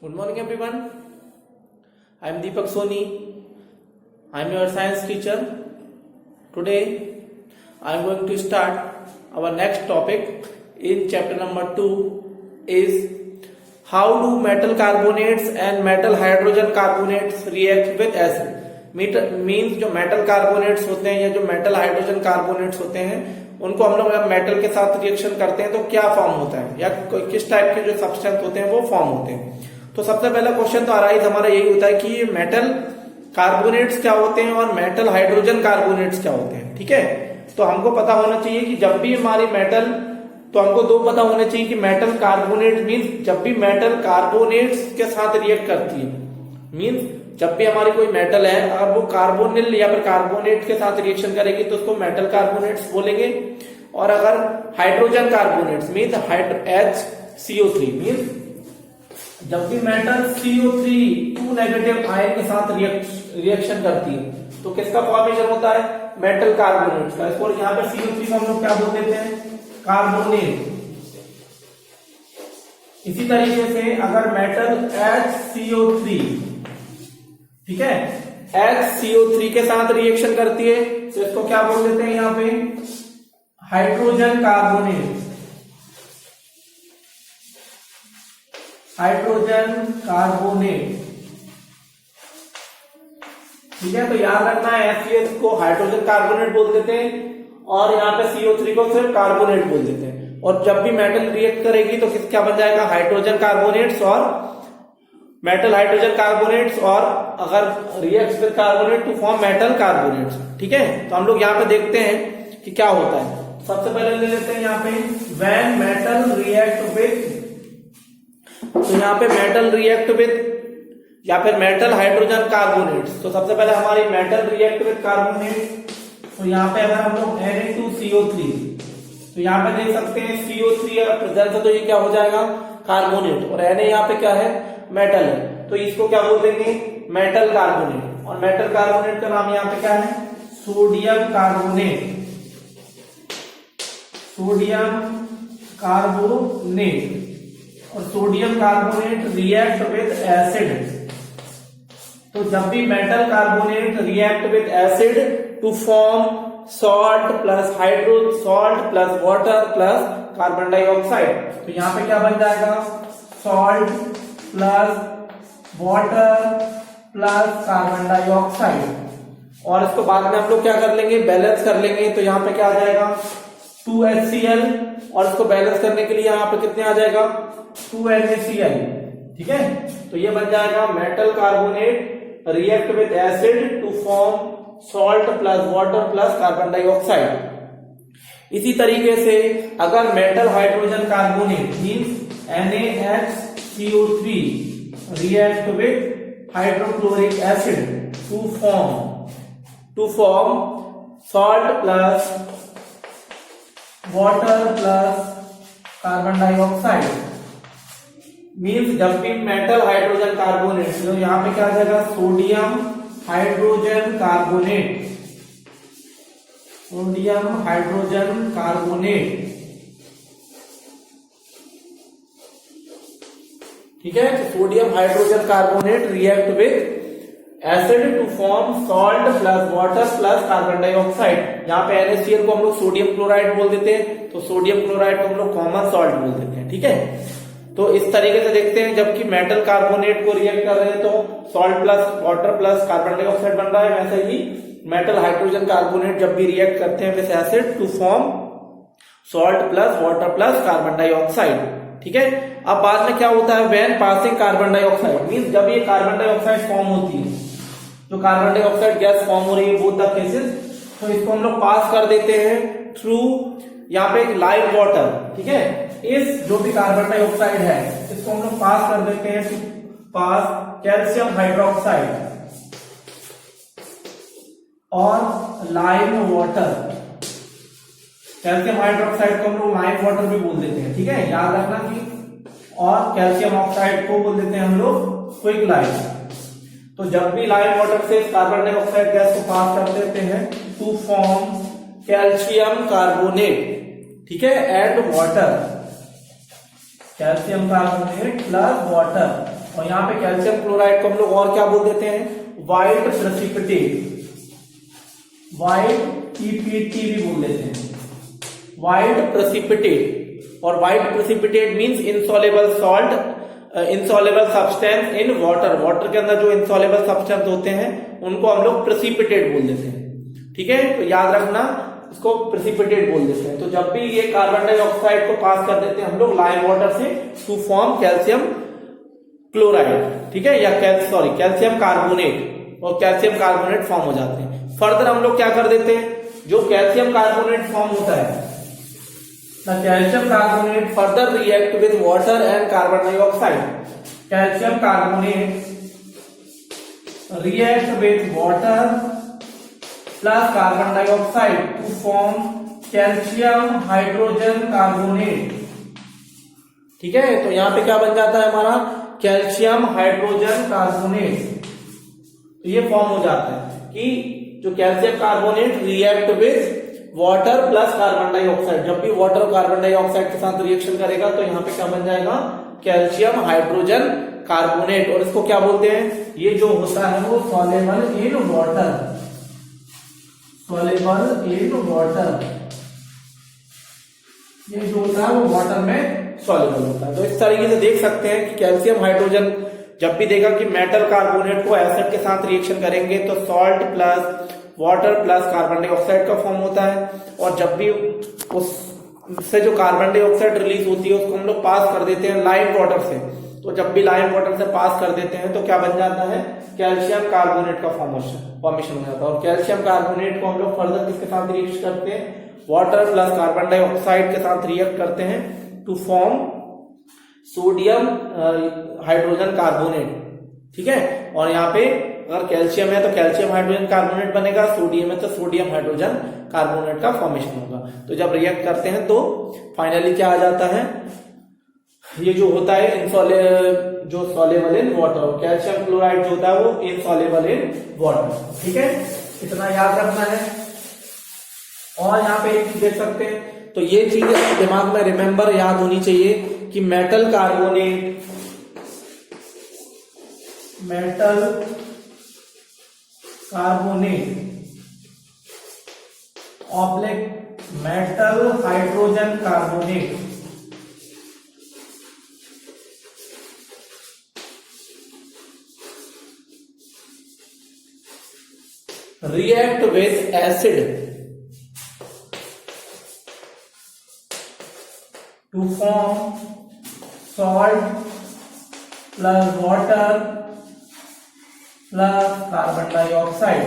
Good morning everyone. I am Deepak Soni. I am your science teacher. Today I am going to start our next topic in chapter number 2 is how do metal carbonates and metal hydrogen carbonates react with acid. Means जो metal carbonates होते हैं या जो metal hydrogen carbonates होते हैं उनको हम लोग जब मेटल के साथ रिएक्शन करते हैं तो क्या फॉर्म होता है या किस टाइप के जो सब्सटेंस होते हैं वो फॉर्म होते हैं। तो सबसे पहला क्वेश्चन तो अराइज हमारा यही होता है कि ये मेटल कार्बोनेट्स क्या होते हैं और मेटल हाइड्रोजन कार्बोनेट्स क्या होते हैं। ठीक है, तो हमको पता होना चाहिए कि जब भी हमारी मेटल, तो हमको दो पता होने चाहिए कि मेटल कार्बोनेट मीन्स जब भी मेटल कार्बोनेट्स के साथ रिएक्ट करती है, मीन्स जब भी हमारी कोई मेटल है अगर वो कार्बोनिल या फिर कार्बोनेट के साथ रिएक्शन करेगी तो उसको मेटल कार्बोनेट्स बोलेंगे। और अगर hydrogen carbonates means HCO3 means जब भी मेटल CO3 2 नेगेटिव आयन के साथ रिएक्शन करती है तो किसका फॉर्मेशन होता है, मेटल कार्बोनेट्स का। और यहाँ पे CO3 को हम लोग क्या बोल देते हैं, कार्बोनेट। इसी तरीके से अगर मेटल HCO3, ठीक है, HCO3 के साथ रिएक्शन करती है तो इसको क्या बोल देते हैं यहाँ पे, हाइड्रोजन कार्बोनेट। हाइड्रोजन कार्बोनेट, ठीक है। तो याद रखना है HCl को हाइड्रोजन कार्बोनेट बोल देते हैं और यहाँ पे CO3 को सिर्फ कार्बोनेट बोल देते हैं। और जब भी मेटल रिएक्ट करेगी तो क्या बन जाएगा, हाइड्रोजन कार्बोनेट्स और मेटल हाइड्रोजन कार्बोनेट्स, और अगर react with carbonate to form metal carbonates. ठीक है, तो हम लोग यहाँ पे देखते हैं कि क्या होता है। सबसे पहले ले लेते हैं यहाँ पे व्हेन मेटल रिएक्ट विद, तो यहाँ पे मेटल रिएक्ट विद या फिर मेटल हाइड्रोजन कार्बोनेट्स। तो सबसे पहले हमारी मेटल रिएक्ट विद कार्बोनेट, तो यहाँ पे अगर हम लोग Na2CO3, तो यहाँ पे देख सकते हैं CO3 अगर प्रेजेंट है तो ये क्या हो जाएगा, कार्बोनेट, और Na यहाँ पे क्या है, मेटल है, तो इसको क्या बोल देंगे, मेटल कार्बोनेट। और मेटल कार्बोनेट का नाम यहाँ पे क्या है, सोडियम कार्बोनेट। सोडियम कार्बोनेट, और sodium carbonate react with acid. तो जब भी metal carbonate react with acid to form salt plus hydro, salt plus water plus carbon dioxide, तो यहाँ पे क्या बन जाएगा, salt plus water plus carbon dioxide. और इसको बाद में हम लोग क्या कर लेंगे, बैलेंस कर लेंगे। तो यहाँ पे क्या आ जाएगा, 2HCl, और इसको बैलेंस करने के लिए यहाँ पे कितने आ जाएगा, 2NaCl। ठीक है, तो ये बन जाएगा metal carbonate react with acid to form salt plus water plus carbon dioxide. इसी तरीके से अगर metal hydrogen carbonate means NaHCO3 react with hydrochloric acid to form salt plus water plus carbon dioxide, means जब भी metal hydrogen carbonate, तो यहाँ पे क्या आ जाएगा, sodium hydrogen carbonate. Sodium hydrogen carbonate, ठीक है। तो sodium hydrogen carbonate react with acid to form salt plus water plus carbon dioxide. यहाँ पे NaCl को हम लोग सोडियम क्लोराइड बोल देते हैं, तो सोडियम क्लोराइड को हम लोग कॉमन सॉल्ट बोल देते हैं। ठीक है, तो इस तरीके से देखते हैं जबकि मेटल कार्बोनेट को रिएक्ट कर रहे हैं तो salt plus water plus carbon dioxide बन रहा है, वैसे ही मेटल हाइड्रोजन कार्बोनेट जब भी रिएक्ट करते हैं with acid to form salt plus water plus carbon dioxide. ठीक है, अब बाद में क्या होता है, when passing carbon dioxide means जब ये कार्बन डाइऑक्साइड फॉर्म होती है, जो कार्बन डाइऑक्साइड गैस फॉर्म हो रही है बोथ द केसेस, तो इसको हम लोग पास कर देते हैं थ्रू यहाँ पे लाइव वाटर। ठीक है, इस जो भी कार्बन डाइऑक्साइड है इसको हम लोग पास कर देते हैं टू पास कैल्शियम हाइड्रोक्साइड और लाइम वाटर। कैल्शियम हाइड्रोक्साइड को हम लोग लाइम वाटर भी बोल देते हैं। ठीक है, याद रखना कि, और कैल्शियम ऑक्साइड को बोल देते हैं हम लोग क्विक लाइम। तो जब भी लाइम वाटर से कार्बन डाइऑक्साइड गैस को पास कर देते हैं टू फॉर्म कैल्शियम कार्बोनेट, ठीक है, and water, calcium carbonate plus water, और यहाँ पे कैल्शियम क्लोराइड को हम लोग और क्या बोल देते हैं, व्हाइट प्रेसिपिटेट, व्हाइट EPT भी बोल देते हैं, व्हाइट प्रेसिपिटेट। और white precipitate means insoluble salt, insoluble substance in water, water के अंदर जो इनसॉल्युबल सब्सटेंस होते हैं उनको हम लोग प्रेसिपिटेट बोल देते हैं। ठीक है, तो याद रखना इसको प्रेसिपिटेट बोल देते हैं। तो जब भी ये कार्बन डाइऑक्साइड को पास कर देते हैं हम लोग लाइम वाटर से टू फॉर्म कैल्शियम क्लोराइड, ठीक है, या कैल्शियम कार्बोनेट, और कैल्शियम कार्बोनेट फॉर्म हो जाते हैं। फर्दर हम लोग क्या कर देते हैं, जो कैल्शियम कार्बोनेट फॉर्म होता है, the calcium carbonate further react with water and carbon dioxide, calcium carbonate react with water plus carbon dioxide to form calcium hydrogen carbonate। ठीक है, तो यहां पे क्या बन जाता है हमारा कैल्शियम हाइड्रोजन कार्बोनेट। तो ये फॉर्म हो जाता है कि जो calcium carbonate react with water plus carbon dioxide, जब भी वाटर और कार्बन डाइऑक्साइड के साथ रिएक्शन करेगा तो यहां पे क्या बन जाएगा, कैल्शियम हाइड्रोजन कार्बोनेट। और इसको क्या बोलते हैं, ये जो होता है वो soluble in water, soluble in water, ये जो होता है वो वाटर में सॉल्युबल होता है। तो इस तरीके से देख सकते हैं कि कैल्शियम हाइड्रोजन जब भी देखा कि मेटल कार्बोनेट को एसिड के साथ रिएक्शन करेंगे तो salt plus water plus carbon dioxide का फॉर्म होता है। और जब भी उससे जो कार्बन डाइऑक्साइड रिलीज होती है उसको हम लोग पास कर देते हैं लाइम वाटर से, तो जब भी लाइम वाटर से पास कर देते हैं तो क्या बन जाता है, कैल्शियम कार्बोनेट का फॉर्मेशन हो जाता है। और कैल्शियम कार्बोनेट को हम लोग फर्दर किसके साथ रिएक्ट करते हैं, वाटर प्लस कार्बन डाइऑक्साइड के साथ रिएक्ट करते हैं to form sodium hydrogen carbonate. ठीक है, और यहाँ पे अगर कैल्शियम है तो कैल्शियम हाइड्रोजन कार्बोनेट बनेगा, सोडियम है तो सोडियम हाइड्रोजन कार्बोनेट का फॉर्मेशन होगा। तो जब रिएक्ट करते हैं तो फाइनली क्या आ जाता है, ये जो होता है जो soluble in water, calcium chloride जो होता है वो इनसॉल्युबल इन वाटर। ठीक है, इतना याद रखना है। और यहाँ पे एक चीज देख सकते हैं, तो ये चीज दिमाग में रिमेंबर याद होनी चाहिए कि metal carbonate, metal carbonate oblique metal hydrogen carbonate react with acid to form salt plus water plus carbon dioxide।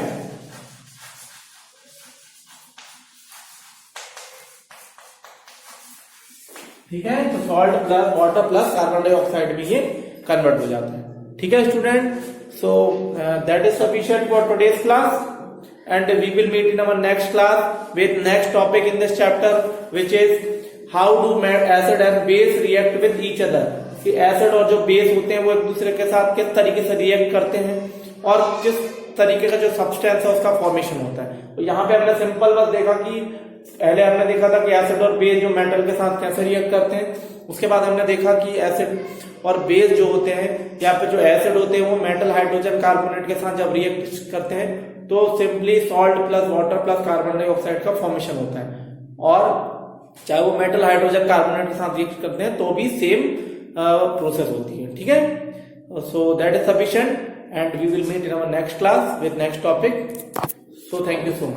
ठीक है, तो salt plus water plus carbon dioxide भी ये कन्वर्ट हो जाते हैं। ठीक है student, so that is sufficient for today's class, and we will meet in our next class with next topic in this chapter, which is how do acid and base react with each other। कि acid और जो base होते हैं वो एक दूसरे के साथ किस तरीके से रिएक्ट करते हैं और किस तरीके का जो सब्सटेंस है उसका फॉर्मेशन होता है। तो यहाँ पे हमने सिंपल बस देखा कि पहले हमने देखा था कि एसिड और बेस जो मेटल के साथ कैसे रिएक्ट करते हैं, उसके बाद हमने देखा कि एसिड और बेस जो होते हैं, यहाँ पे जो एसिड होते हैं वो मेटल हाइड्रोजन कार्बोनेट के साथ जब रिएक्ट करते हैं तो simply salt plus water plus carbon dioxide का फॉर्मेशन होता है। और चाहे वो मेटल हाइड्रोजन कार्बोनेट के साथ रिएक्ट करते हैं तो भी सेम प्रोसेस होती है। ठीक है, so that is sufficient and we will meet in our next class with next topic. So thank you so much.